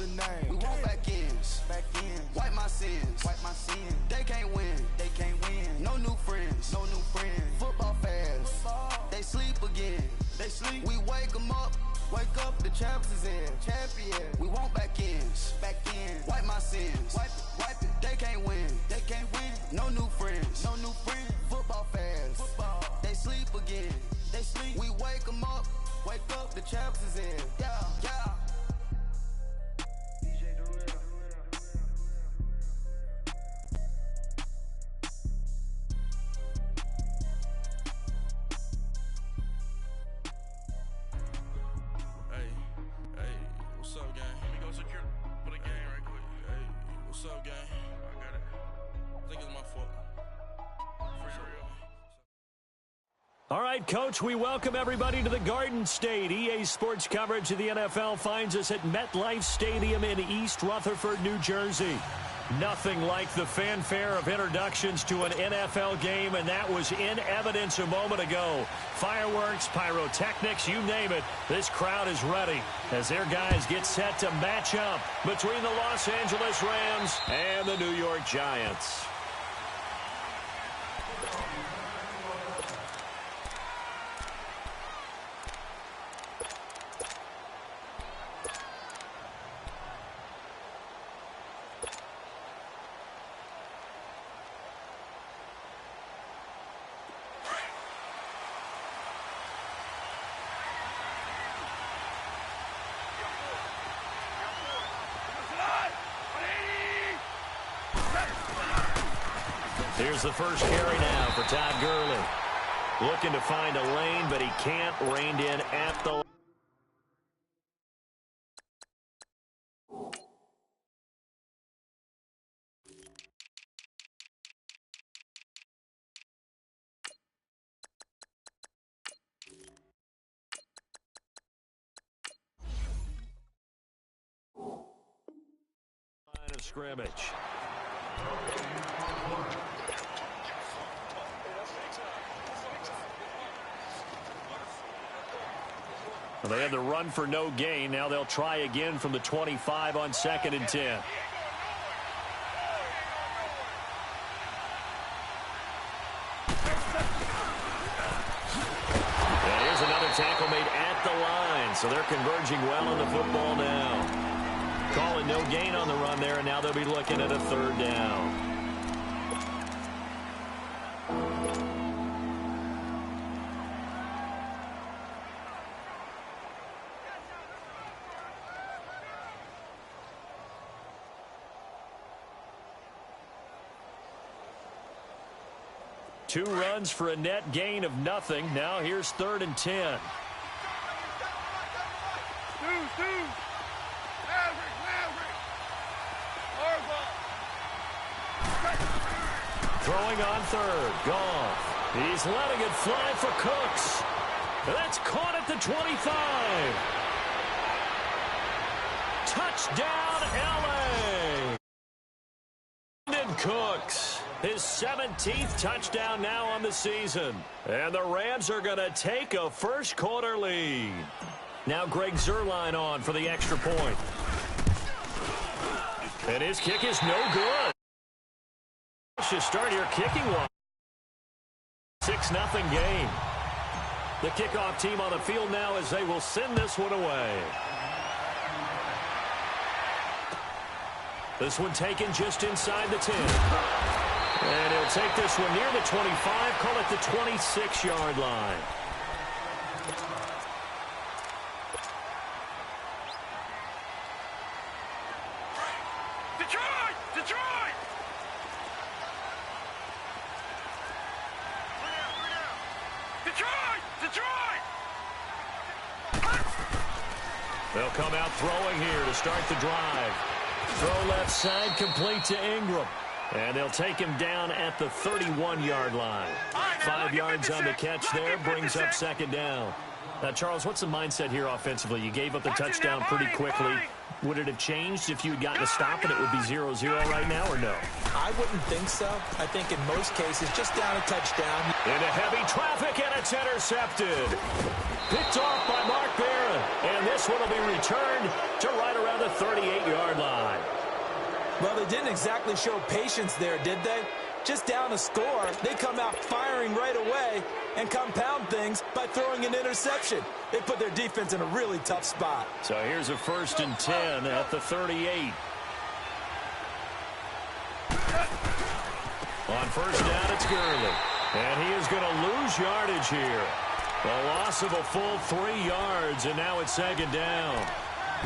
the name. We want back ends. Wipe my sins. They can't win. No new friends. Football fans. They sleep again. We wake them up. The champs is in. We want back ends. Wipe my sins. Wipe it. They can't win. No new friends. Football fans. They sleep again. We wake them up. The champs is in. Yeah. What's up, gang? Let me go secure for the game right quick. Hey, what's up, gang? I got it. I think it's my fault. All right, Coach, we welcome everybody to the Garden State. EA Sports coverage of the NFL finds us at MetLife Stadium in East Rutherford, New Jersey. Nothing like the fanfare of introductions to an NFL game, and that was in evidence a moment ago. Fireworks, pyrotechnics, you name it. This crowd is ready as their guys get set to match up between the Los Angeles Rams and the New York Giants. Here's the first carry now for Todd Gurley. Looking to find a lane, but he can't. Reined in at the line. Line of scrimmage. They had the run for no gain. Now they'll try again from the 25 on 2nd and 10. And here's another tackle made at the line. So they're converging well on the football now. Calling no gain on the run there, and now they'll be looking at a 3rd down. Two runs for a net gain of nothing. Now here's 3rd and 10. Throwing on 3rd. Goff. He's letting it fly for Cooks. That's caught at the 25. Touchdown, L.A. Brandon Cooks. His 17th touchdown now on the season. And the Rams are going to take a first-quarter lead. Now Greg Zuerlein on for the extra point. And his kick is no good. Should start here kicking one. 6-0 game. The kickoff team on the field now as they will send this one away. This one taken just inside the 10. And he'll take this one near the 25, call it the 26-yard line. Detroit! They'll come out throwing here to start the drive. Throw left side, complete to Ingram. And they'll take him down at the 31-yard line. 5 yards on the catch there, brings up 2nd down. Now, Charles, what's the mindset here offensively? You gave up the touchdown pretty quickly. Would it have changed if you had gotten a stop and it would be 0-0 right now, or no? I wouldn't think so. I think in most cases, just down a touchdown. Into heavy traffic, and it's intercepted. Picked off by Mark Barron. And this one will be returned to right around the 38-yard line. Well, they didn't exactly show patience there, did they? Just down a score, they come out firing right away and compound things by throwing an interception. They put their defense in a really tough spot. So here's a 1st and 10 at the 38. On 1st down, it's Gurley. And he is going to lose yardage here. A loss of a full 3 yards, and now it's 2nd down.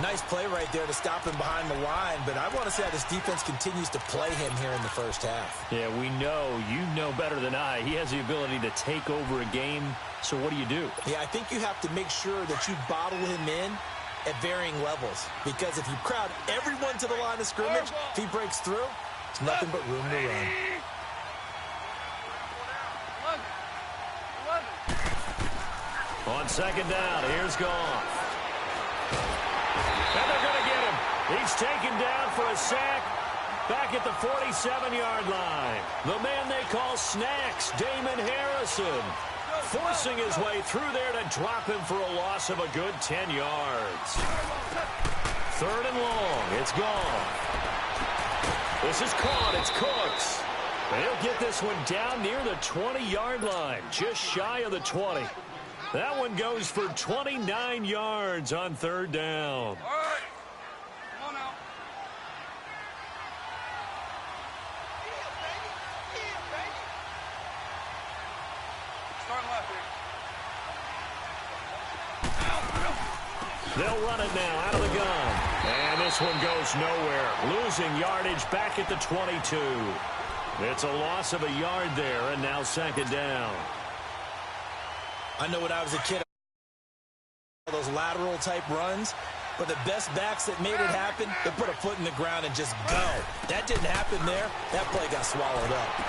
Nice play right there to stop him behind the line, but I want to see how this defense continues to play him here in the first half. Yeah, we know. You know better than I. He has the ability to take over a game, so what do? Yeah, I think you have to make sure that you bottle him in at varying levels, because if you crowd everyone to the line of scrimmage, if he breaks through, it's nothing but room to run. On 2nd down, here's Goff. And they're going to get him. He's taken down for a sack back at the 47-yard line. The man they call Snacks, Damon Harrison, forcing his way through there to drop him for a loss of a good 10 yards. 3rd and long. It's gone. This is caught. It's Cooks. And he'll get this one down near the 20-yard line, just shy of the 20. That one goes for 29 yards on 3rd down. All right. Come on now. Start left here. They'll run it now out of the gun. And this one goes nowhere. Losing yardage back at the 22. It's a loss of a yard there, and now 2nd down. I know when I was a kid, those lateral type runs, but the best backs that made it happen, they put a foot in the ground and just go. That didn't happen there. That play got swallowed up.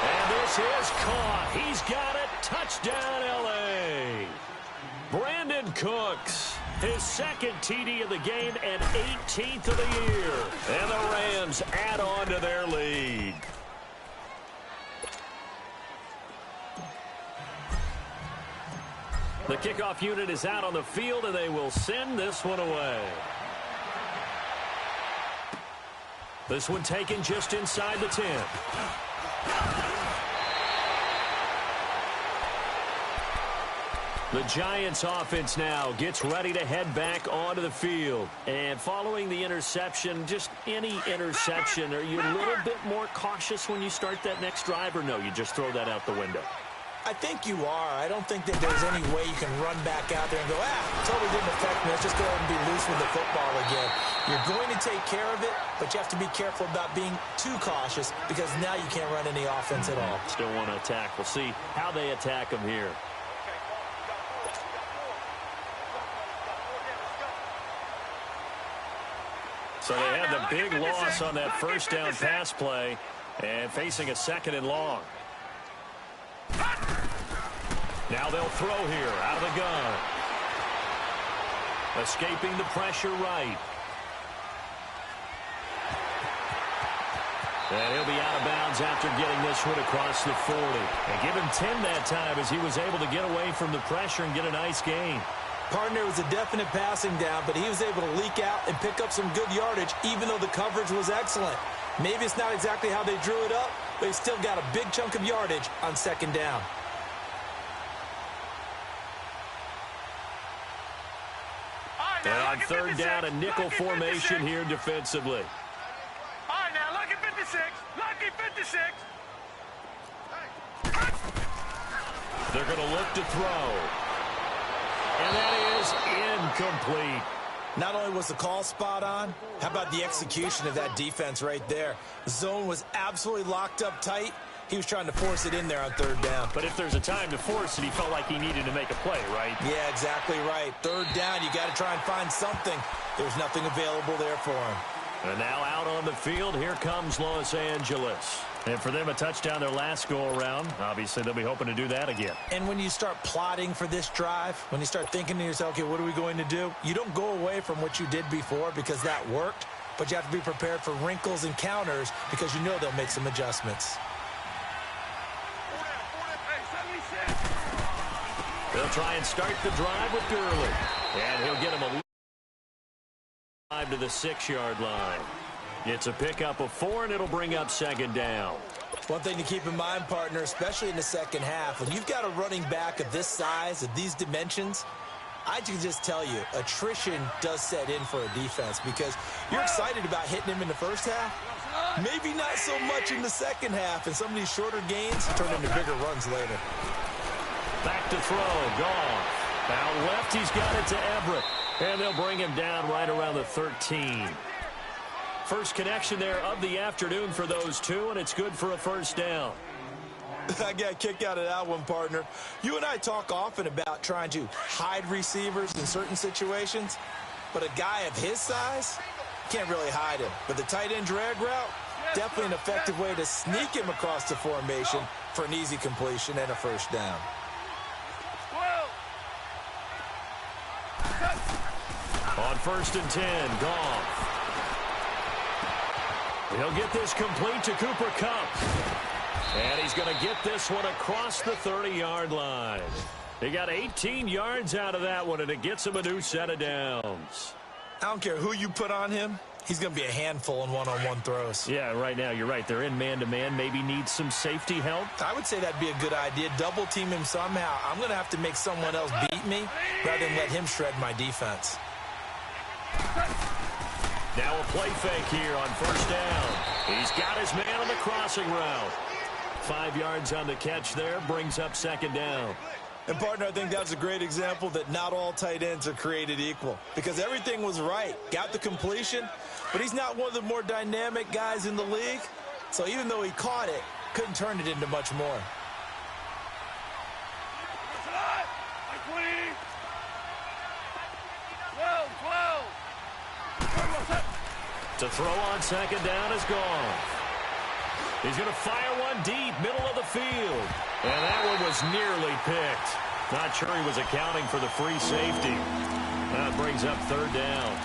And this is caught. He's got it. Touchdown, L.A. Brandon Cooks, his 2nd TD of the game and 18th of the year. And the Rams add on to their lead. The kickoff unit is out on the field, and they will send this one away. This one taken just inside the 10. The Giants offense now gets ready to head back onto the field. And following the interception, just any interception, are you a little bit more cautious when you start that next drive, or no, you just throw that out the window? I think you are. I don't think that there's any way you can run back out there and go, totally didn't affect me. Let's just go ahead and be loose with the football again. You're going to take care of it, but you have to be careful about being too cautious because now you can't run any offense at all. Still want to attack. We'll see how they attack them here. So they had the big loss on that 1st down pass play and facing a 2nd and long. Now they'll throw here out of the gun. Escaping the pressure right. And he'll be out of bounds after getting this one across the 40. And give him 10 that time as he was able to get away from the pressure and get a nice gain. Partner was a definite passing down, but he was able to leak out and pick up some good yardage, even though the coverage was excellent. Maybe it's not exactly how they drew it up, but he still got a big chunk of yardage on 2nd down. And on 3rd down, a nickel formation here defensively. All right, now, lucky 56. Lucky 56. They're going to look to throw. And that is incomplete. Not only was the call spot on, how about the execution of that defense right there? The zone was absolutely locked up tight. He was trying to force it in there on 3rd down. But if there's a time to force it, he felt like he needed to make a play, right? Yeah, exactly right. 3rd down, you got to try and find something. There's nothing available there for him. And now out on the field, here comes Los Angeles. And for them, a touchdown their last go-around. Obviously, they'll be hoping to do that again. And when you start plotting for this drive, when you start thinking to yourself, okay, what are we going to do? You don't go away from what you did before because that worked, but you have to be prepared for wrinkles and counters because you know they'll make some adjustments. They'll try and start the drive with Gurley. And he'll get him a to the 6-yard line. It's a pickup of 4, and it'll bring up second down. One thing to keep in mind, partner, especially in the second half, when you've got a running back of this size, of these dimensions, I can just tell you, attrition does set in for a defense because you're excited about hitting him in the first half. Maybe not so much in the second half, and some of these shorter gains turn into bigger runs later. Back to throw, Goff. Out left, he's got it to Everett, and they'll bring him down right around the 13. First connection there of the afternoon for those two, and it's good for a first down. I got a kick out of that one, partner. You and I talk often about trying to hide receivers in certain situations, but a guy of his size can't really hide him. But the tight end drag route, definitely an effective way to sneak him across the formation for an easy completion and a first down. On 1st and 10, Goff. He'll get this complete to Cooper Kupp. And he's going to get this one across the 30-yard line. He got 18 yards out of that one, and it gets him a new set of downs. I don't care who you put on him. He's going to be a handful in one-on-one throws. Yeah, right now, you're right. They're in man-to-man. Maybe needs some safety help. I would say that'd be a good idea. Double team him somehow. I'm going to have to make someone else beat me rather than let him shred my defense. Now a play fake here on first down. He's got his man on the crossing route. 5 yards on the catch there, brings up second down. And, partner, I think that's a great example that not all tight ends are created equal because everything was right. Got the completion, but he's not one of the more dynamic guys in the league. So even though he caught it, couldn't turn it into much more. To throw on second down is gone. He's going to fire one deep, middle of the field. And that one was nearly picked. Not sure he was accounting for the free safety. That brings up third down.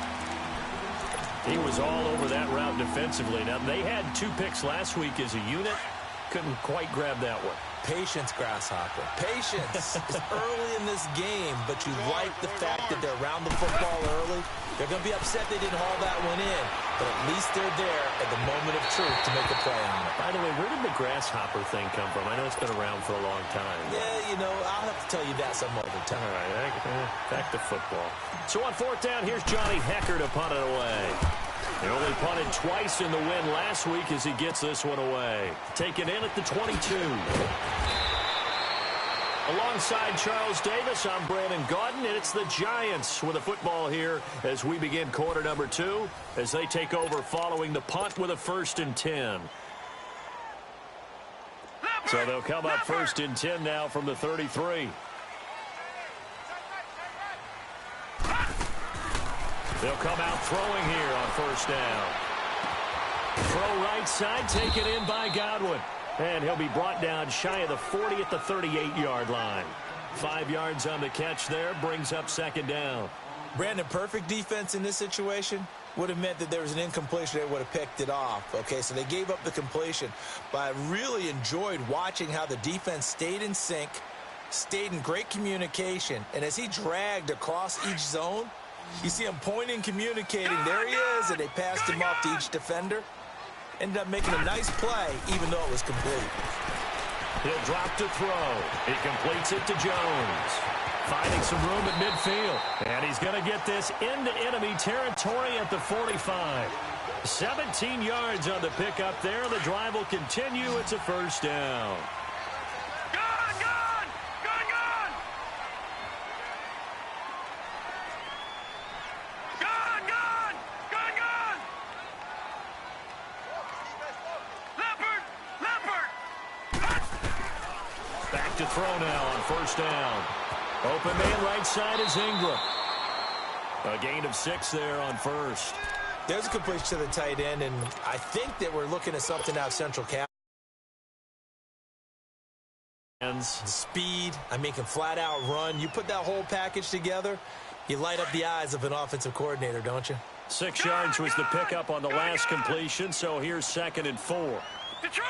He was all over that route defensively. Now, they had 2 picks last week as a unit. Couldn't quite grab that one. Patience, Grasshopper. Patience is early in this game, but you like the fact that they're around the football early. They're going to be upset they didn't haul that one in, but at least they're there at the moment of truth to make a play on it. By the way, where did the Grasshopper thing come from? I know it's been around for a long time. Yeah, you know, I'll have to tell you that some other time. All right, back to football. So on 4th down, here's Johnny Hecker to punt it away. He only punted twice in the win last week as he gets this one away. Taken in at the 22. Alongside Charles Davis, I'm Brandon Gaudin, and it's the Giants with a football here as we begin quarter number 2 as they take over following the punt with a 1st and 10. So they'll come up 1st and 10 now from the 33. They'll come out throwing here on 1st down. Throw right side, taken in by Godwin. And he'll be brought down shy of the 40 at the 38-yard line. 5 yards on the catch there, brings up second down. Brandon, perfect defense in this situation would have meant that there was an incompletion. They would have picked it off. Okay, so they gave up the completion. But I really enjoyed watching how the defense stayed in sync, stayed in great communication. And as he dragged across each zone, you see him pointing, communicating. There he is, and they passed him off to each defender. Ended up making a nice play, even though it was complete. He'll drop to throw. He completes it to Jones. Finding some room at midfield. And he's going to get this into enemy territory at the 45. 17 yards on the pickup there. The drive will continue. It's a first down. To throw now on 1st down. Open man right side is Ingram. A gain of 6 there on 1st. There's a completion to the tight end, and I think that we're looking at something out of Central Cap. Speed, I mean, can flat out run. You put that whole package together, you light up the eyes of an offensive coordinator, don't you? 6 yards was the pickup on the last completion, so here's 2nd and 4. Detroit!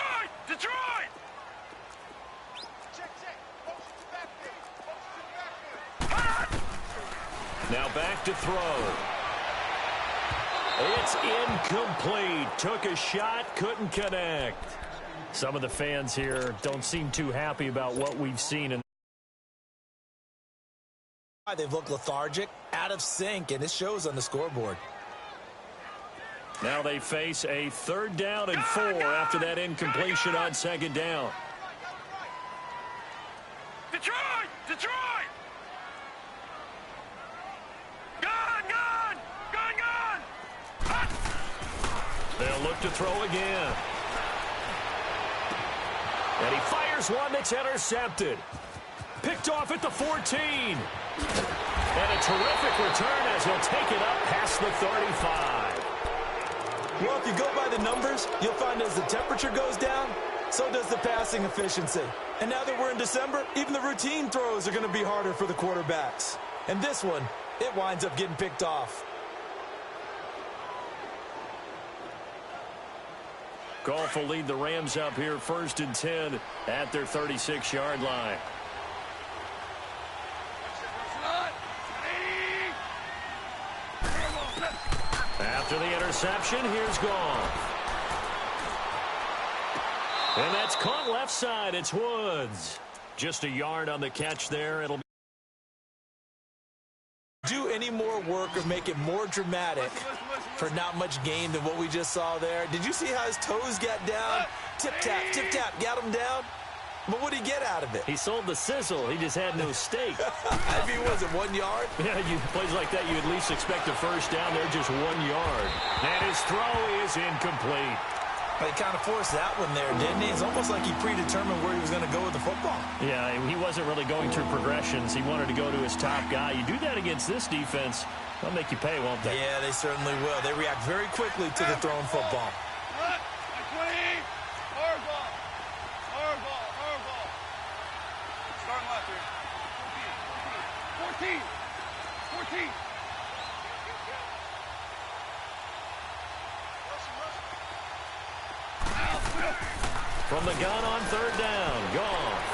Now back to throw. It's incomplete. Took a shot, couldn't connect. Some of the fans here don't seem too happy about what we've seen. They've looked lethargic, out of sync, and it shows on the scoreboard. Now they face a 3rd down and 4 after that incompletion on 2nd down. Detroit! Detroit! Gun! Hot! They'll look to throw again. And he fires one that's intercepted. Picked off at the 14. And a terrific return as he'll take it up past the 35. Well, if you go by the numbers, you'll find as the temperature goes down, so does the passing efficiency. And now that we're in December, even the routine throws are going to be harder for the quarterbacks. And this one, it winds up getting picked off. Goff will lead the Rams up here 1st and 10 at their 36-yard line. After the interception, here's Goff. And that's caught left side. It's Woods. Just a yard on the catch there. It'll do any more work or make it more dramatic for not much gain than what we just saw there. Did you see how his toes got down? Tip tap, got him down. But what did he get out of it? He sold the sizzle. He just had no steak. I mean, was it 1 yard? Yeah, plays like that, you at least expect a first down. They're just 1 yard. And his throw is incomplete. He kind of forced that one there, didn't he? It's almost like he predetermined where he was going to go with the football. Yeah, he wasn't really going through progressions. He wanted to go to his top guy. You do that against this defense, they'll make you pay, won't they? Yeah, they certainly will. They react very quickly to the thrown football. Starting left here. 14. From the gun on 3rd down, Goff.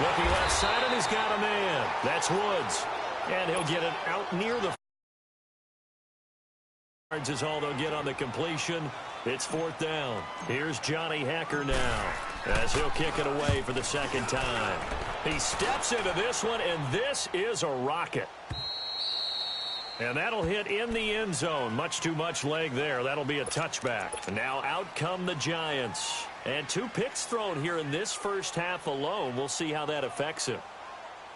Looking left side, and he's got a man. That's Woods. And he'll get it out near the yards is all they'll get on the completion. It's 4th down. Here's Johnny Hacker now as he'll kick it away for the 2nd time. He steps into this one, and this is a rocket. And that'll hit in the end zone. Much too much leg there. That'll be a touchback. And now out come the Giants. And 2 picks thrown here in this first half alone. We'll see how that affects him.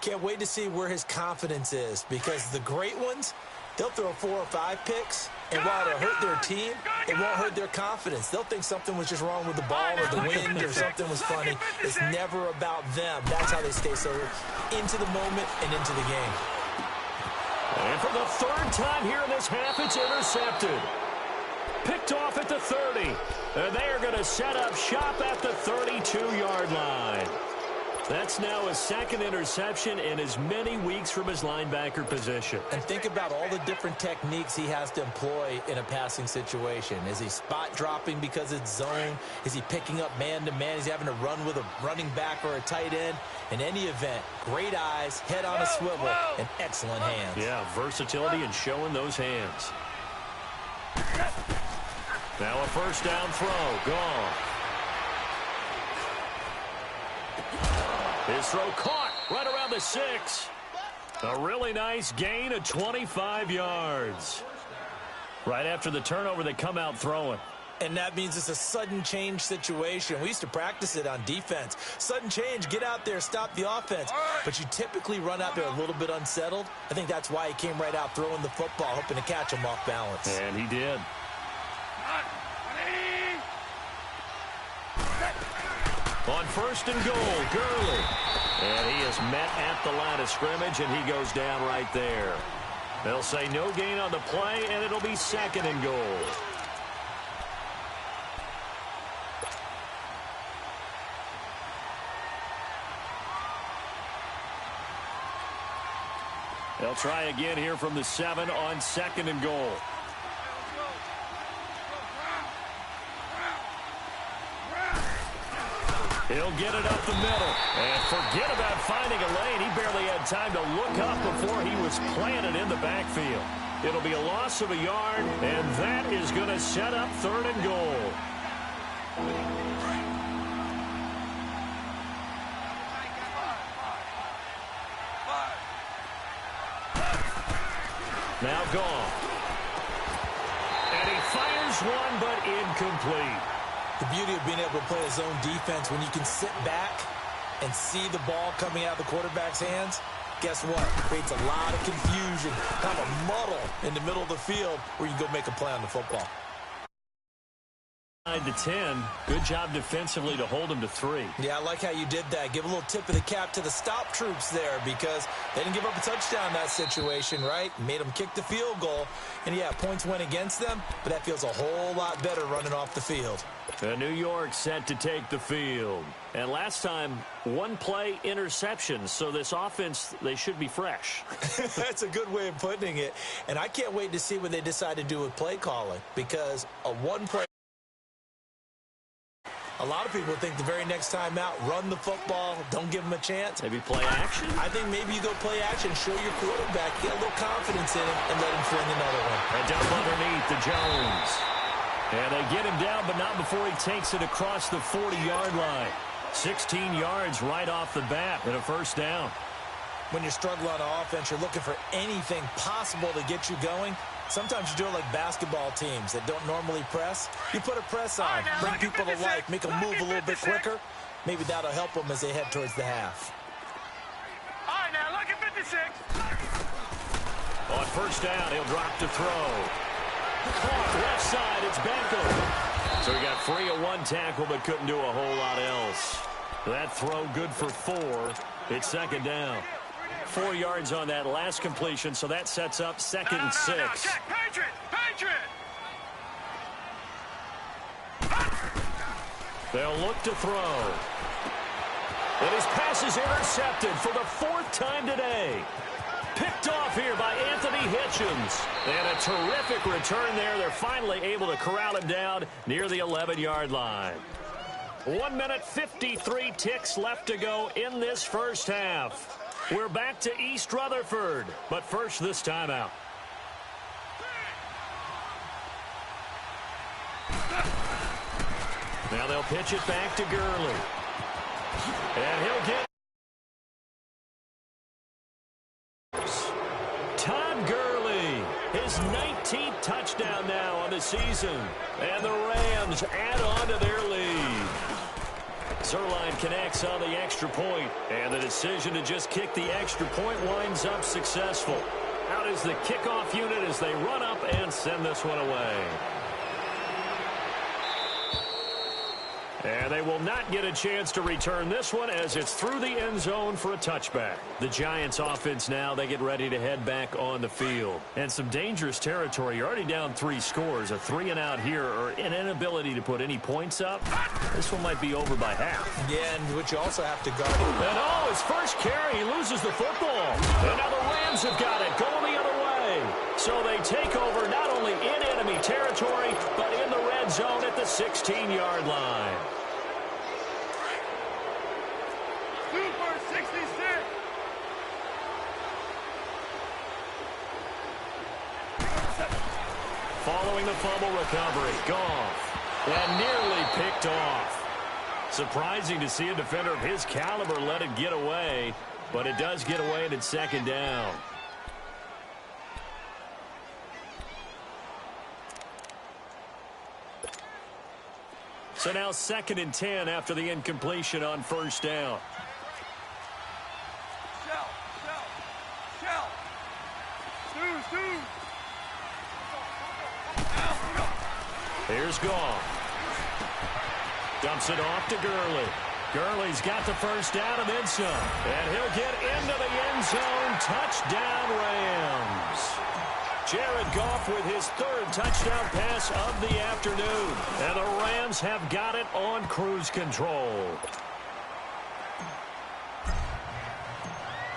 Can't wait to see where his confidence is, because the great ones, they'll throw 4 or 5 picks, and while it'll hurt their team, it won't hurt their confidence. They'll think something was just wrong with the ball or the wind or something was funny. It's never about them. That's how they stay so into the moment and into the game. And for the 3rd time here in this half, it's intercepted. Picked off at the 30. And they are going to set up shop at the 32-yard line. That's now his 2nd interception in as many weeks from his linebacker position. And think about all the different techniques he has to employ in a passing situation. Is he spot dropping because it's zone? Is he picking up man-to-man? Is he having to run with a running back or a tight end? In any event, great eyes, head on a swivel, and excellent hands. Yeah, versatility and showing those hands. Now a 1st down throw. Gone. His throw caught right around the 6. A really nice gain of 25 yards. Right after the turnover, they come out throwing. And that means it's a sudden change situation. We used to practice it on defense. Sudden change, get out there, stop the offense. But you typically run out there a little bit unsettled. I think that's why he came right out throwing the football, hoping to catch him off balance. And he did. On 1st and goal, Gurley. And he is met at the line of scrimmage, and he goes down right there. They'll say no gain on the play, and it'll be 2nd and goal. They'll try again here from the 7 on 2nd and goal. He'll get it up the middle. And forget about finding a lane. He barely had time to look up before he was planted in the backfield. It'll be a loss of a yard, and that is going to set up 3rd and goal. Now gone. And he fires one, but incomplete. The beauty of being able to play a zone defense when you can sit back and see the ball coming out of the quarterback's hands, guess what? Creates a lot of confusion, kind of a muddle in the middle of the field where you can go make a play on the football. 9-10. Good job defensively to hold him to 3. Yeah, I like how you did that. Give a little tip of the cap to the stop troops there because they didn't give up a touchdown in that situation, right? Made them kick the field goal. And, yeah, points went against them, but that feels a whole lot better running off the field. New York set to take the field. And last time, 1-play interception. So this offense, they should be fresh. That's a good way of putting it. And I can't wait to see what they decide to do with play calling because a 1-play. A lot of people think the very next time out, run the football, don't give them a chance. Maybe play action? I think maybe you go play action, show your quarterback, get a little confidence in him, and let him fling another one. And down underneath to Jones. And they get him down, but not before he takes it across the 40-yard line. 16 yards right off the bat and a 1st down. When you're struggling on offense, you're looking for anything possible to get you going. Sometimes you do it like basketball teams that don't normally press. You put a press on, bring people to life, make them move a little bit quicker. Maybe that'll help them as they head towards the half. All right, now look at 56. On 1st down, he'll drop to throw. Off left side, it's Beckham. So he got free of 1 tackle, but couldn't do a whole lot else. That throw good for 4. It's 2nd down. 4 yards on that last completion, so that sets up 2nd and 6. Check. Patriot! They'll look to throw. And his pass is intercepted for the 4th time today. Picked off here by Anthony Hitchens. And a terrific return there. They're finally able to corral him down near the 11-yard line. 1 minute, 53 ticks left to go in this 1st half. We're back to East Rutherford, but first this timeout. Now they'll pitch it back to Gurley. And he'll get Todd Gurley, his 19th touchdown now on the season. And the Rams add on to their lead. Zerline connects on the extra point, and the decision to just kick the extra point winds up successful. Out is the kickoff unit as they run up and send this one away. And they will not get a chance to return this one as it's through the end zone for a touchback. The Giants offense now, they get ready to head back on the field. And some dangerous territory. You're already down 3 scores. A 3-and-out here or an inability to put any points up. This one might be over by half. Yeah, and what you also have to guard. And his first carry, he loses the football. And now the Rams have got it, going the other way. So they take over not only in enemy territory, but in the red zone at the 16-yard line. Super 66. Following the fumble recovery, Goff, and nearly picked off. Surprising to see a defender of his caliber let it get away, but it does get away and it's 2nd down. So now 2nd and 10 after the incompletion on 1st down. Shell. Stu. Here's Goff. Dumps it off to Gurley. Gurley's got the 1st down and then some. And he'll get into the end zone. Touchdown, Rams. Jared Goff with his 3rd touchdown pass of the afternoon. And the Rams have got it on cruise control.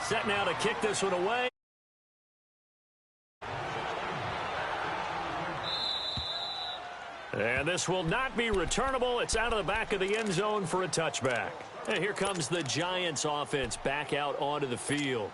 Set now to kick this one away. And this will not be returnable. It's out of the back of the end zone for a touchback. And here comes the Giants offense back out onto the field.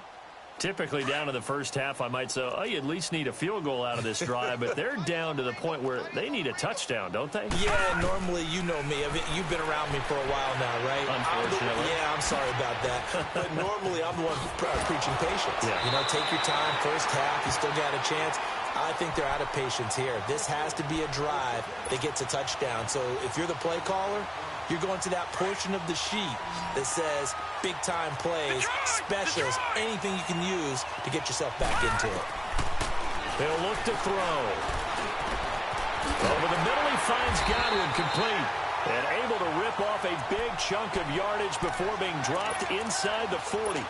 Typically down to the first half, I might say, oh, you at least need a field goal out of this drive, but they're down to the point where they need a touchdown, don't they? Yeah, normally, you know me. I mean, you've been around me for a while now, right? Unfortunately. I'm sorry about that. But normally, I'm the one preaching patience. Yeah. You know, take your time, first half, you still got a chance. I think they're out of patience here. This has to be a drive that gets a touchdown. So if you're the play caller, you're going to that portion of the sheet that says big-time plays, specials, anything you can use to get yourself back into it. He'll look to throw. Over the middle, he finds Godwin complete. And able to rip off a big chunk of yardage before being dropped inside the 40.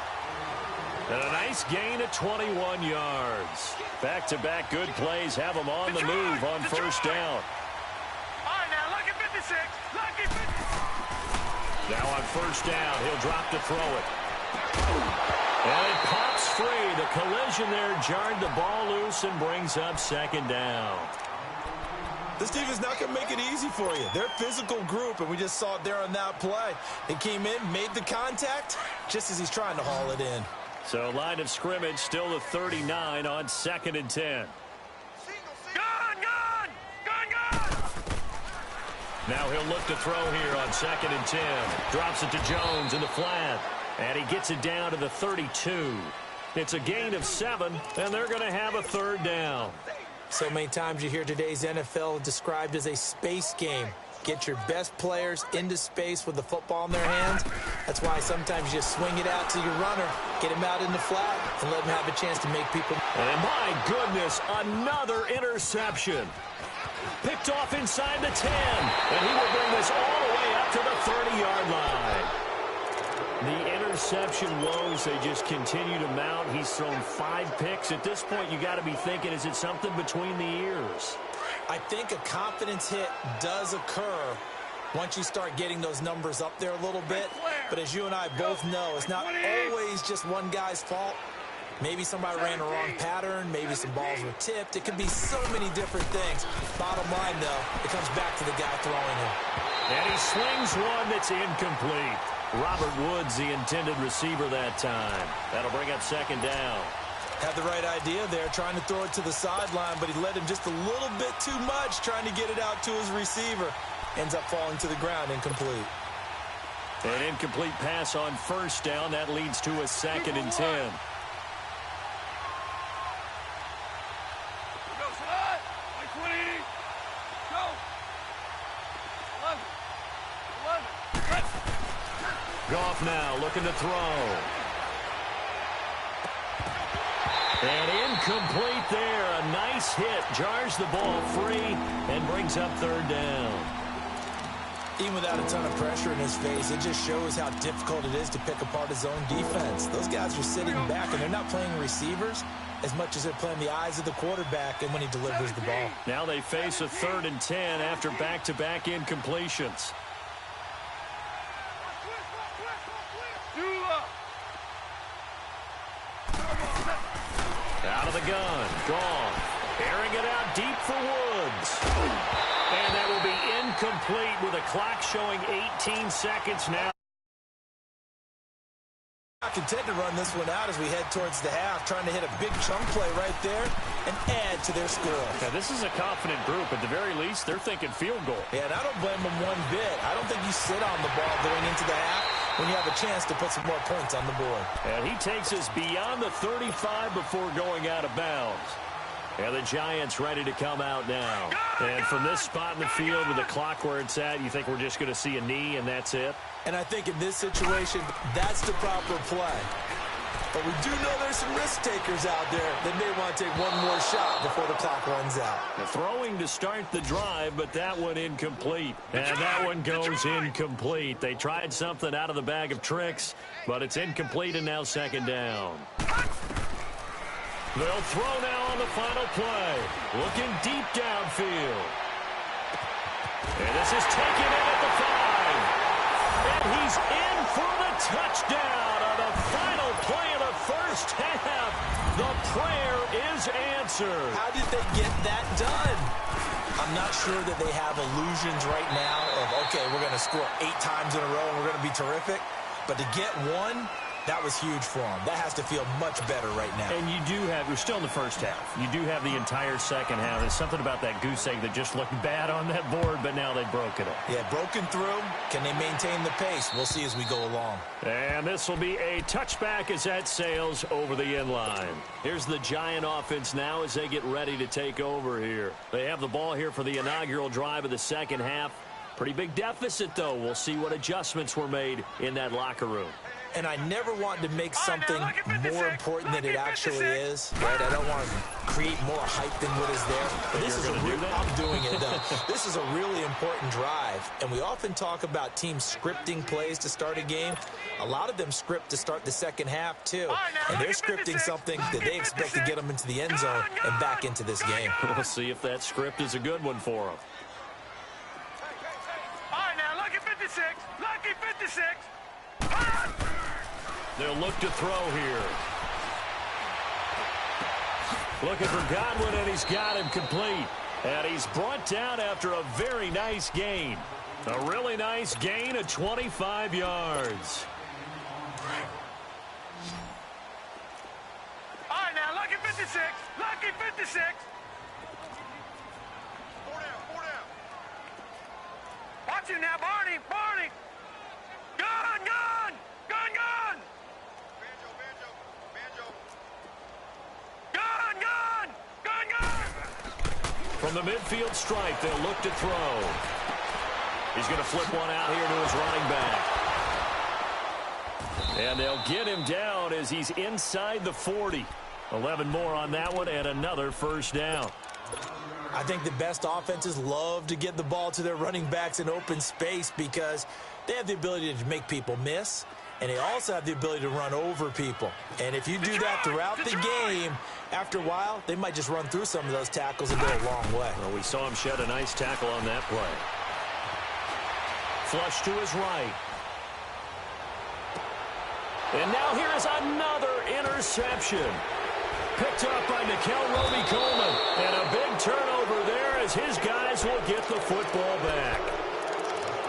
And a nice gain of 21 yards. Back-to-back good plays have him on the move on first down. All right, now, lucky 56. Lucky 56. Now on first down, he'll drop to throw it. And it pops free. The collision there jarred the ball loose and brings up second down. This team is not going to make it easy for you. They're a physical group, and we just saw it there on that play. He came in, made the contact, just as he's trying to haul it in. So line of scrimmage still the 39 on 2nd and 10. Now he'll look to throw here on 2nd and 10. Drops it to Jones in the flat. And he gets it down to the 32. It's a gain of 7, and they're going to have a third down. So many times you hear today's NFL described as a space game. Get your best players into space with the football in their hands. That's why sometimes you just swing it out to your runner, get him out in the flat, and let him have a chance to make people. And my goodness, another interception. Picked off inside the 10, and he will bring this all the way up to the 30-yard line. The interception woes, they just continue to mount. He's thrown 5 picks. At this point, you got to be thinking, is it something between the ears? I think a confidence hit does occur once you start getting those numbers up there a little bit. But as you and I both know, it's not always just one guy's fault. Maybe somebody ran a wrong pattern. Maybe some balls were tipped. It could be so many different things. Bottom line, though, it comes back to the guy throwing it. And he slings one that's incomplete. Robert Woods, the intended receiver that time. That'll bring up second down. Had the right idea there, trying to throw it to the sideline, but he led him just a little bit too much, trying to get it out to his receiver. Ends up falling to the ground, incomplete. An incomplete pass on first down. That leads to a 2nd and 10. Goff now looking to throw. And incomplete there. A nice hit. Jars the ball free and brings up third down. Even without a ton of pressure in his face, it just shows how difficult it is to pick apart his own defense. Those guys are sitting back, and they're not playing receivers as much as they're playing the eyes of the quarterback and when he delivers the ball. Now they face a 3rd and 10 after back-to-back incompletions. Out of the gun. Goff. Airing it out deep for Woods. And that will be incomplete with a clock showing 18 seconds now. Not content to run this one out as we head towards the half, trying to hit a big chunk play right there and add to their score. Now, this is a confident group. At the very least, they're thinking field goal. Yeah, and I don't blame them one bit. I don't think you sit on the ball going into the half when you have a chance to put some more points on the board. And he takes us beyond the 35 before going out of bounds. And the Giants ready to come out now. And from this spot in the field with the clock where it's at, you think we're just going to see a knee and that's it? And I think in this situation, that's the proper play. But we do know there's some risk takers out there that may want to take one more shot before the clock runs out. The throwing to start the drive, but that one incomplete. And that one goes incomplete. They tried something out of the bag of tricks, but it's incomplete and now second down. They'll throw now on the final play. Looking deep downfield. And this is taken in at the 5. And he's in for the touchdown on the final play of the first half. The prayer is answered. How did they get that done? I'm not sure that they have illusions right now of, okay, we're going to score 8 times in a row and we're going to be terrific. But to get one, That was huge for them. That has to feel much better right now. And you're still in the first half. You do have the entire second half. There's something about that goose egg that just looked bad on that board, but now they've broken it. Yeah, broken through. Can they maintain the pace? We'll see as we go along. And this will be a touchback as that sails over the end line. Here's the Giant offense now as they get ready to take over here. They have the ball here for the inaugural drive of the second half. Pretty big deficit, though. We'll see what adjustments were made in that locker room. And I never want to make something more important than it actually is. Right? I don't want to create more hype than what is there. But this is I'm doing it, though. This is a really important drive. And we often talk about teams scripting plays to start a game. A lot of them script to start the second half, too. And they're scripting something that they expect to get them into the end zone and back into this game. We'll see if that script is a good one for them. All right, now, lucky 56. Lucky 56. They'll look to throw here. Looking for Godwin, and he's got him complete. And he's brought down after a very nice gain. A really nice gain of 25 yards. All right, now, lucky 56. Lucky 56. Four down. Watch him now, Barney. Gun. From the midfield stripe, they'll look to throw. He's going to flip one out here to his running back. And they'll get him down as he's inside the 40. 11 more on that one and another first down. I think the best offenses love to get the ball to their running backs in open space because they have the ability to make people miss, and they also have the ability to run over people. And if you do that throughout the game, after a while, they might just run through some of those tackles and go a long way. Well, we saw him shed a nice tackle on that play. Flush to his right. And now here is another interception. Picked up by Nickel Roby-Coleman. And a big turnover there as his guys will get the football back.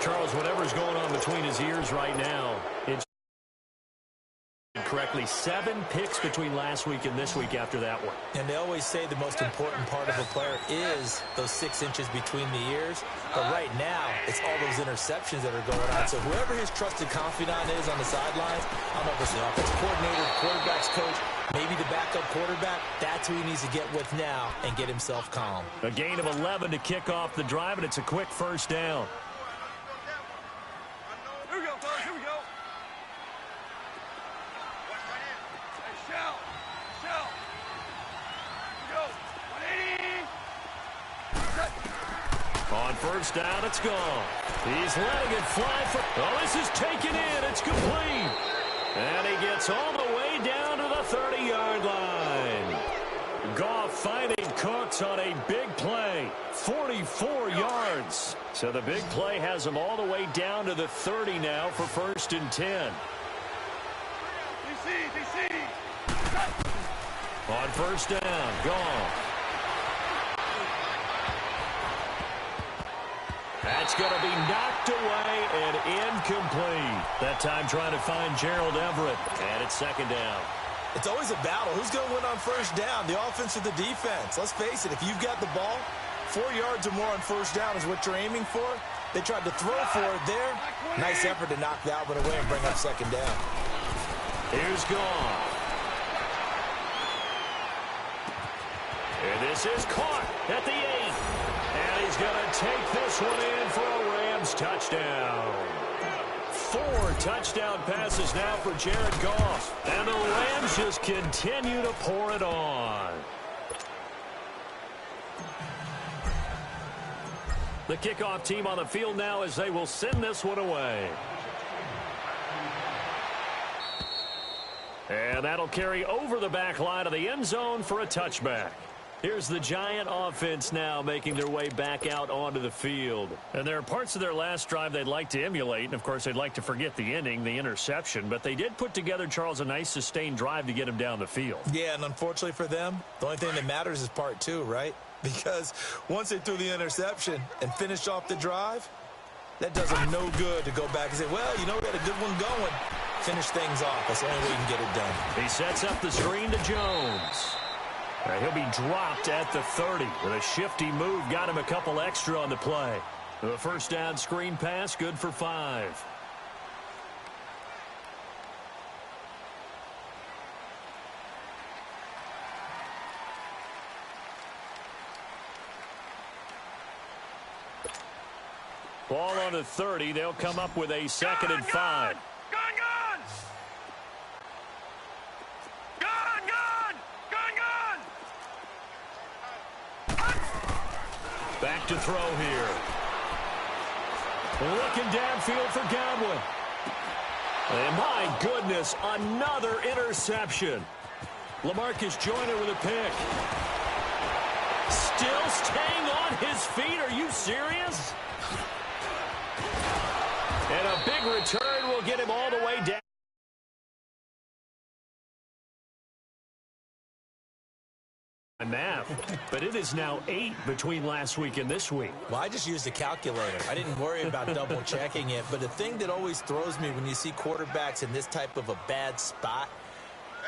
Charles, whatever's going on between his ears right now, it's correctly 7 picks between last week and this week after that one. And they always say the most important part of a player is those 6 inches between the ears. But right now, it's all those interceptions that are going on. So whoever his trusted confidant is on the sidelines, I don't know if it's the offensive coordinator, quarterback's coach, maybe the backup quarterback, that's who he needs to get with now and get himself calm. A gain of 11 to kick off the drive, and it's a quick first down. Here we go, fellas. Here we go. Hey, Shell. Go. 180. On first down, it's gone. He's letting it fly for... Oh, this is taken in. It's complete. And he gets all the way down to the 30-yard line. Goff finding Cooks on a big play. 44 yards. So the big play has him all the way down to the 30 now for first and 10. DC. On first down, Goff. That's going to be knocked away and incomplete. That time trying to find Gerald Everett. And it's second down. It's always a battle. Who's going to win on first down, the offense or the defense? Let's face it, if you've got the ball, 4 yards or more on first down is what you're aiming for. They tried to throw for it there. Nice effort to knock that one away and bring up second down. Here's Goff. And this is caught at the 8. And he's going to take this one in for a Rams touchdown. 4 touchdown passes now for Jared Goff. And the Rams just continue to pour it on. The kickoff team on the field now as they will send this one away. And that'll carry over the back line of the end zone for a touchback. Here's the Giant offense now making their way back out onto the field. And there are parts of their last drive they'd like to emulate. And, of course, they'd like to forget the ending, the interception. But they did put together, Charles, a nice sustained drive to get him down the field. Yeah, and unfortunately for them, the only thing that matters is part 2, right? Because once they threw the interception and finished off the drive, that does them no good to go back and say, well, you know, we had a good one going. finish things off. That's the only way you can get it done. He sets up the screen to Jones. He'll be dropped at the 30. With a shifty move, got him a couple extra on the play. The first down screen pass, good for 5. Ball on the 30. They'll come up with a 2nd and 5. Back to throw here. Looking downfield for Godwin. And my goodness, another interception. LaMarcus Joyner with a pick. Still staying on his feet. Are you serious? And a big return will get him all the way down. Math, but it is now 8 between last week and this week. Well, I just used a calculator. I didn't worry about double checking it, but the thing that always throws me when you see quarterbacks in this type of a bad spot,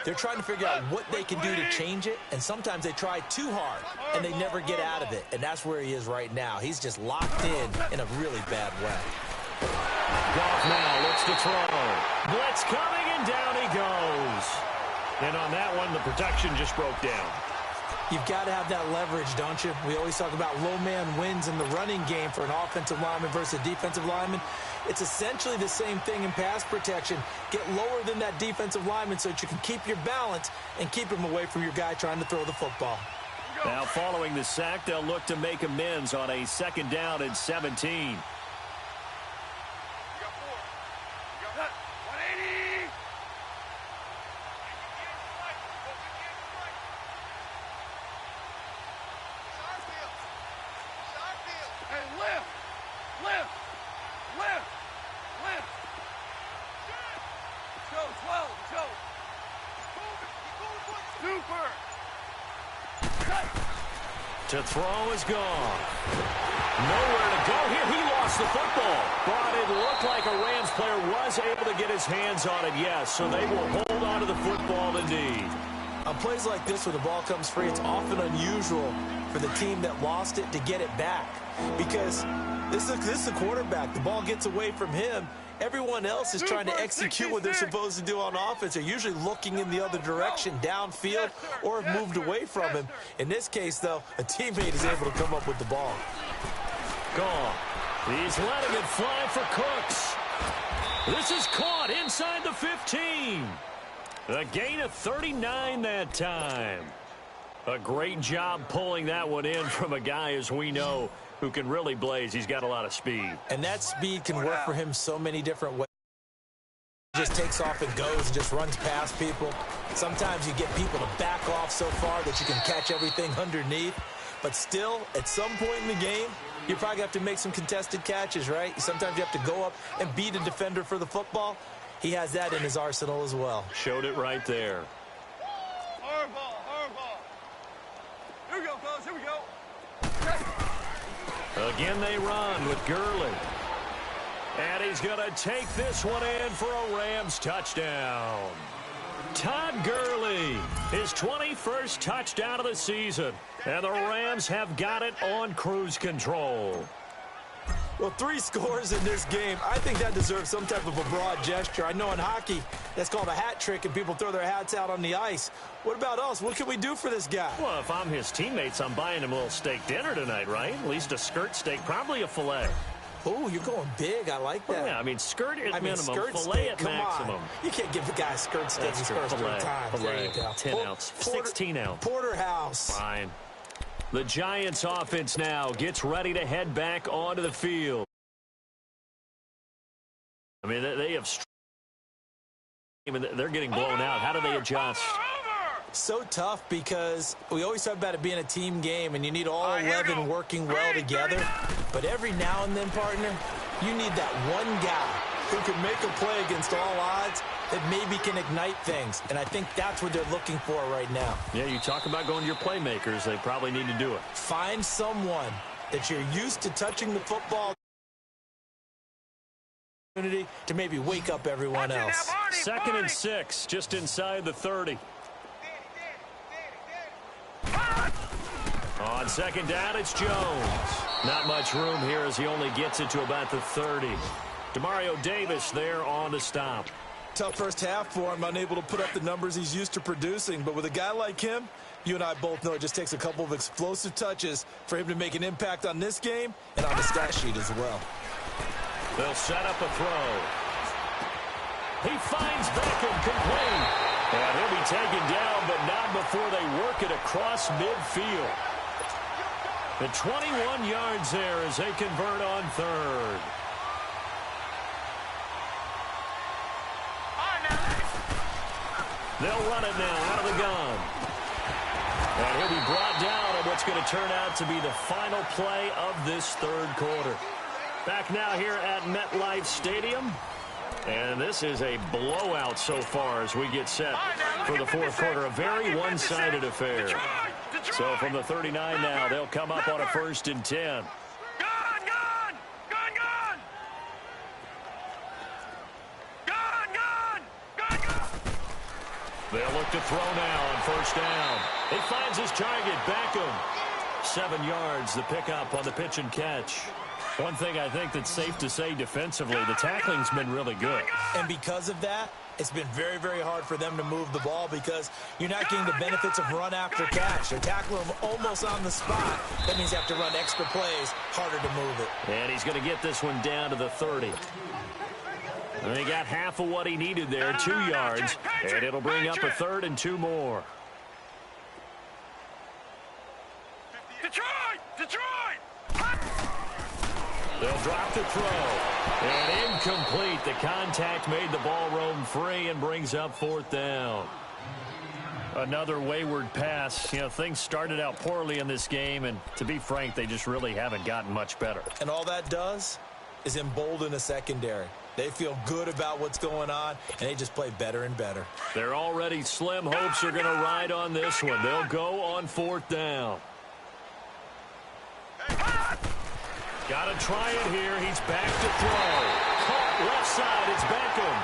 they're trying to figure out what they can do to change it, and sometimes they try too hard, and they never get out of it, and that's where he is right now. He's just locked in a really bad way. Goff now looks to throw. Blitz coming, and down he goes. And on that one, the protection just broke down. You've got to have that leverage, don't you? We always talk about low man wins in the running game for an offensive lineman versus a defensive lineman. It's essentially the same thing in pass protection. Get lower than that defensive lineman so that you can keep your balance and keep him away from your guy trying to throw the football. Now following the sack, they'll look to make amends on a 2nd down and 17. To throw is gone. Nowhere to go here. He lost the football. But it looked like a Rams player was able to get his hands on it, yes. So they will hold on to the football indeed. On plays like this where the ball comes free, it's often unusual for the team that lost it to get it back. Because this is the quarterback. The ball gets away from him. Everyone else is trying to execute what they're supposed to do on offense. They're usually looking in the other direction, downfield, or have moved away from him. In this case, though, a teammate is able to come up with the ball. Gone. He's letting it fly for Cooks. This is caught inside the 15. A gain of 39 that time. A great job pulling that one in from a guy, as we know, who can really blaze. He's got a lot of speed. And that speed can work for him so many different ways. He just takes off and goes and just runs past people. Sometimes you get people to back off so far that you can catch everything underneath. But still, at some point in the game, you probably have to make some contested catches, right? Sometimes you have to go up and beat a defender for the football. He has that in his arsenal as well. Showed it right there. Hard ball. Here we go, fellas. Here we go. Again they run with Gurley. And he's going to take this one in for a Rams touchdown. Todd Gurley, his 21st touchdown of the season. And the Rams have got it on cruise control. Well, 3 scores in this game. I think that deserves some type of a broad gesture. I know in hockey, that's called a hat trick, and people throw their hats out on the ice. What about us? What can we do for this guy? Well, if I'm his teammates, I'm buying him a little steak dinner tonight, right? At least a skirt steak, probably a filet. Oh, you're going big. I like that. Well, yeah, I mean, skirt at minimum, skirt filet steak, at come maximum. On. You can't give the guy a skirt steak his first 3 times. There you go. 10 ounce, 16 ounce. Porterhouse. Fine. The Giants offense now gets ready to head back onto the field. I mean, they have. They're getting blown out. How do they adjust? So tough because we always talk about it being a team game, and you need all 11 working well together. But every now and then, partner, you need that one guy who can make a play against all odds that maybe can ignite things. And I think that's what they're looking for right now. Yeah, you talk about going to your playmakers. They probably need to do it. Find someone that you're used to touching the football to maybe wake up everyone else. 2nd and 6, just inside the 30. On 2nd down, it's Jones. Not much room here as he only gets it to about the 30. Demario Davis there on the stop. Tough first half for him, unable to put up the numbers he's used to producing. But with a guy like him, you and I both know it just takes a couple of explosive touches for him to make an impact on this game and on the stat sheet as well. They'll set up a throw. He finds Beckham complete. And he'll be taken down, but not before they work it across midfield. The 21 yards there as they convert on 3rd. They'll run it now out of the gun. And he'll be brought down on what's going to turn out to be the final play of this 3rd quarter. Back now here at MetLife Stadium. And this is a blowout so far as we get set for the 4th quarter. A very one-sided affair. So from the 39 now, they'll come up on a 1st and 10. They'll look to throw now on 1st down. He finds his target, Beckham. 7 yards, the pickup on the pitch and catch. One thing I think that's safe to say defensively, the tackling's been really good. And because of that, it's been very, very hard for them to move the ball because you're not getting the benefits of run after catch. They're tackling him almost on the spot. That means you have to run extra plays, harder to move it. And he's going to get this one down to the 30. And he got half of what he needed there, 2 yards. And it'll bring up a 3rd and 2 more. They'll drop the throw. And incomplete. The contact made the ball roam free and brings up 4th down. Another wayward pass. You know, things started out poorly in this game, and to be frank, they just really haven't gotten much better. And all that does is embolden a secondary. They feel good about what's going on, and they just play better and better. They're already slim hopes are going to ride on this one. They'll go on 4th down. Got to try it here. He's back to throw. Caught left side. It's Beckham.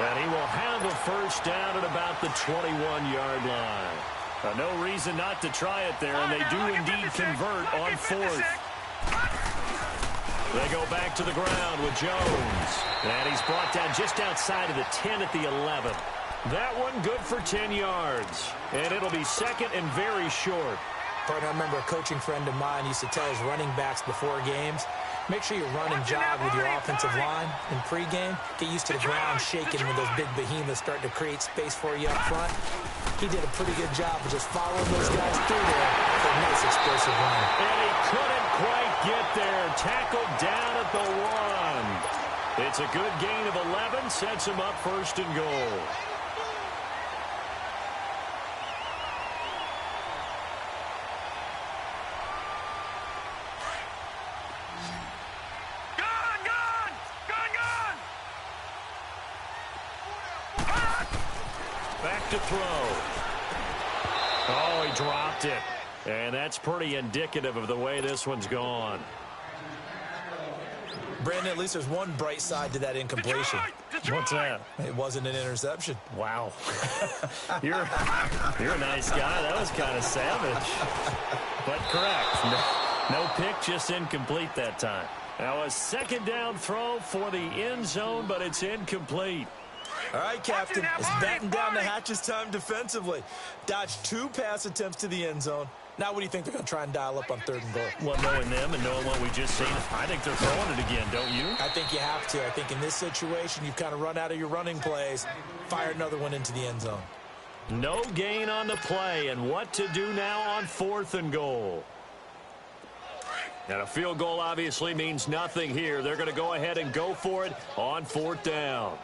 And he will have a 1st down at about the 21-yard line. No reason not to try it there, and they do indeed convert on 4th. They go back to the ground with Jones. And he's brought down just outside of the 10 at the 11. That one good for 10 yards. And it'll be 2nd and very short. Partner, I remember a coaching friend of mine used to tell his running backs before games, make sure you run and jog with your offensive line in pregame. Get used to the ground shaking when those big behemoths start to create space for you up front. He did a pretty good job of just following those guys through there for a nice explosive run. And he couldn't quite get there. Tackled down at the 1. It's a good gain of 11. Sets him up 1st and goal. Back to throw. Oh, he dropped it. And that's pretty indicative of the way this one's gone. Brandon, at least there's one bright side to that incompletion. What's that? It wasn't an interception. Wow. You're a nice guy. That was kind of savage. But correct. No pick, just incomplete that time. Now a 2nd down throw for the end zone, but it's incomplete. All right, Captain, it's batten down the hatches time defensively. Dodged 2 pass attempts to the end zone. Now what do you think they're going to try and dial up on 3rd and goal? Well, knowing them and knowing what we just seen, I think they're throwing it again, don't you? I think you have to. I think in this situation, you've kind of run out of your running plays. Fire another one into the end zone. No gain on the play, and what to do now on 4th and goal. And a field goal obviously means nothing here. They're going to go ahead and go for it on 4th down.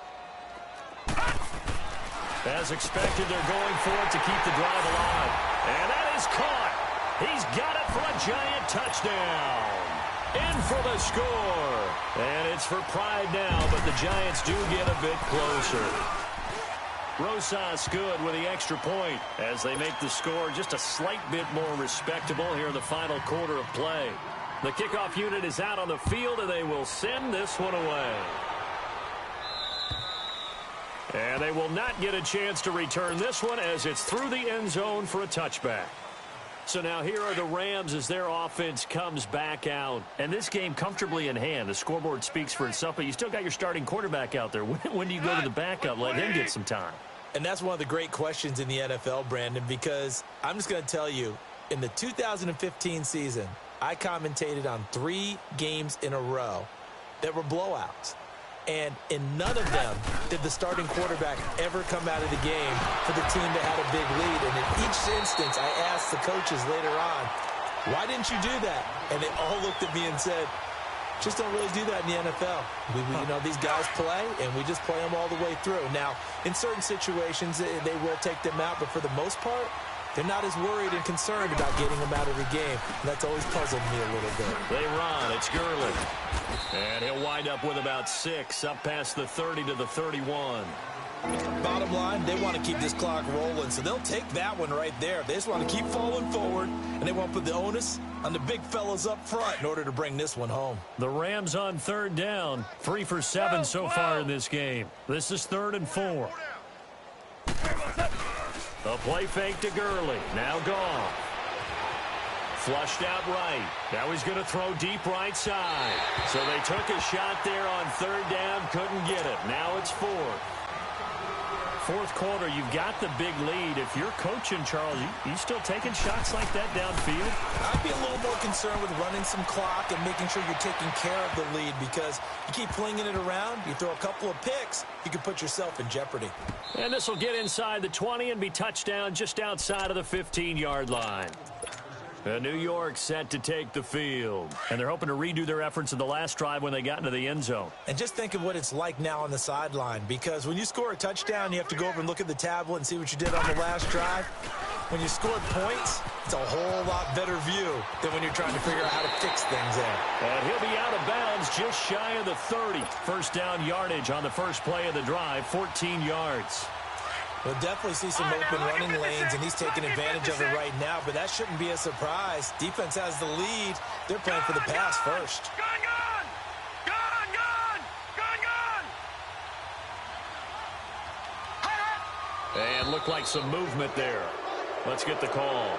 As expected, they're going for it to keep the drive alive. And that is caught. He's got it for a giant touchdown. In for the score. And it's for pride now, but the Giants do get a bit closer. Rosas good with the extra point as they make the score just a slight bit more respectable here in the final quarter of play. The kickoff unit is out on the field, and they will send this one away. And they will not get a chance to return this one as it's through the end zone for a touchback. So now here are the Rams as their offense comes back out. And this game comfortably in hand. The scoreboard speaks for itself, but you still got your starting quarterback out there. When do you go to the backup? Let him get some time. And that's one of the great questions in the NFL, Brandon, because I'm just going to tell you, in the 2015 season, I commentated on 3 games in a row that were blowouts. And in none of them did the starting quarterback ever come out of the game for the team that had a big lead. And in each instance, I asked the coaches later on, why didn't you do that? And they all looked at me and said, just don't really do that in the NFL. You know, these guys play, and we just play them all the way through. Now, in certain situations, they will take them out, but for the most part, they're not as worried and concerned about getting them out of the game. And that's always puzzled me a little bit. They run. It's Gurley. And he'll wind up with about 6, up past the 30 to the 31. Bottom line, they want to keep this clock rolling, so they'll take that one right there. They just want to keep falling forward, and they want to put the onus on the big fellas up front in order to bring this one home. The Rams on 3rd down, 3 for 7 so far in this game. This is 3rd and 4. A play fake to Gurley. Now gone. Flushed out right. Now he's going to throw deep right side. So they took a shot there on 3rd down. Couldn't get it. Now it's 4th. 4th quarter, you've got the big lead. If you're coaching, Charles, you still taking shots like that downfield? I'd be a little more concerned with running some clock and making sure you're taking care of the lead, because you keep flinging it around, you throw a couple of picks, you can put yourself in jeopardy. And this will get inside the 20 and be touchdown just outside of the 15-yard line. New York set to take the field. And they're hoping to redo their efforts in the last drive when they got into the end zone. And just think of what it's like now on the sideline, because when you score a touchdown, you have to go over and look at the tablet and see what you did on the last drive. When you score points, it's a whole lot better view than when you're trying to figure out how to fix things there. And he'll be out of bounds just shy of the 30. First down yardage on the first play of the drive, 14 yards. We'll definitely see some open running lanes, and he's taking advantage of it right now, but that shouldn't be a surprise. Defense has the lead. They're playing for the pass first. And looked like some movement there. Let's get the call.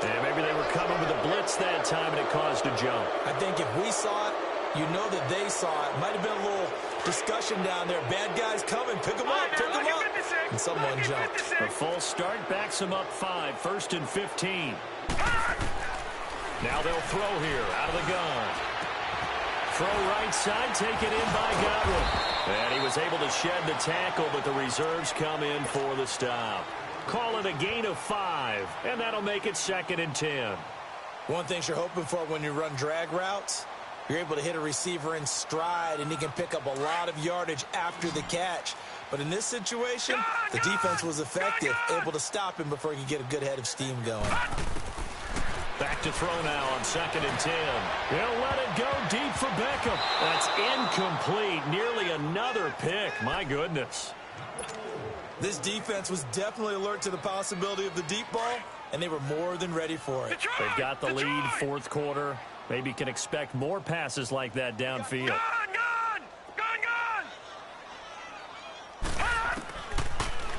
And maybe they were coming with a blitz that time, and it caused a jump. I think if we saw it, you know that they saw it. Might have been a little discussion down there. Bad guys coming. Pick them up. Pick them up. And someone jumped. A false start backs them up 5. 1st and 15. Now they'll throw here out of the gun. Throw right side. Taken in by Godwin. And he was able to shed the tackle, but the reserves come in for the stop. Call it a gain of 5. And that'll make it 2nd and 10. One thing you're hoping for when you run drag routes, you're able to hit a receiver in stride, and he can pick up a lot of yardage after the catch. But in this situation, the defense was effective, able to stop him before he could get a good head of steam going. Back to throw now on 2nd and 10. He'll let it go deep for Beckham. That's incomplete. Nearly another pick. My goodness. This defense was definitely alert to the possibility of the deep ball, and they were more than ready for it. They've got the lead, 4th quarter. Maybe can expect more passes like that downfield.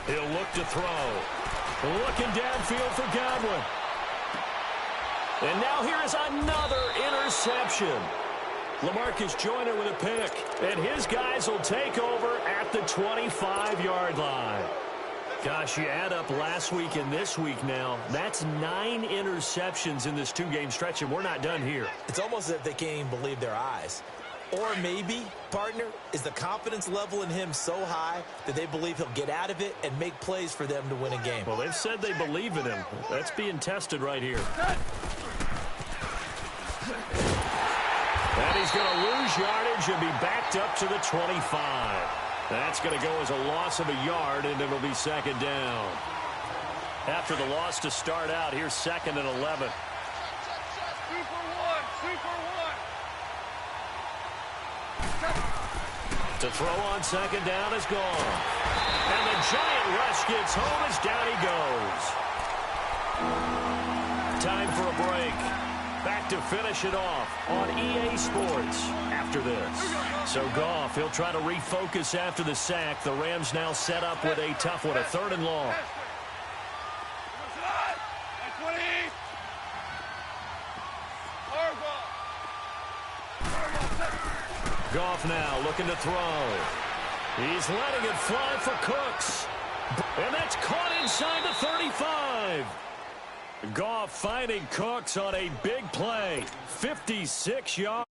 He'll look to throw. Looking downfield for Godwin. And now here is another interception. LaMarcus Joyner with a pick. And his guys will take over at the 25-yard line. Gosh, you add up last week and this week now. That's 9 interceptions in this 2-game stretch, and we're not done here. It's almost as if they can't even believe their eyes. Or maybe, partner, is the confidence level in him so high that they believe he'll get out of it and make plays for them to win a game. Well, they've said they believe in him. That's being tested right here. And he's going to lose yardage and be backed up to the 25. That's going to go as a loss of a yard, and it'll be 2nd down. After the loss to start out, here's 2nd and 11. To throw on 2nd down is gone. And the giant rush gets home as down he goes. Time for a break. Back to finish it off on EA Sports after this. So Goff, he'll try to refocus after the sack. The Rams now set up with a tough one, a 3rd and long. Goff now looking to throw. He's letting it fly for Cooks. And that's caught inside the 35. Goff finding Cooks on a big play. 56 yards.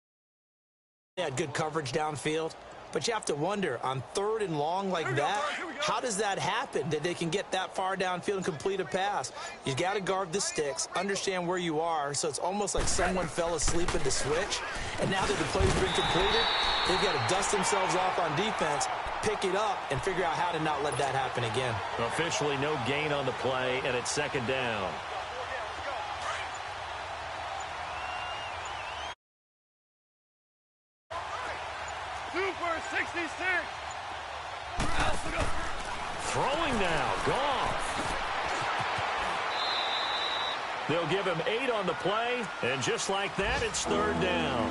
They had good coverage downfield. But you have to wonder, on 3rd and long like that, how does that happen, that they can get that far downfield and complete a pass? You got to guard the sticks, understand where you are, so it's almost like someone fell asleep at the switch. And now that the play's been completed, they've got to dust themselves off on defense, pick it up, and figure out how to not let that happen again. Officially no gain on the play, and it's 2nd down. Super 66. Throwing now, Goff. They'll give him 8 on the play, and just like that, it's 3rd down.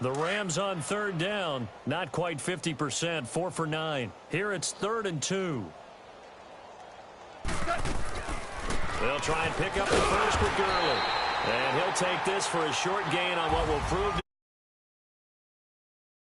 The Rams on 3rd down, not quite 50%, 4 for 9. Here it's 3rd and 2. They'll try and pick up the first with Gurley. And he'll take this for a short gain on what will prove to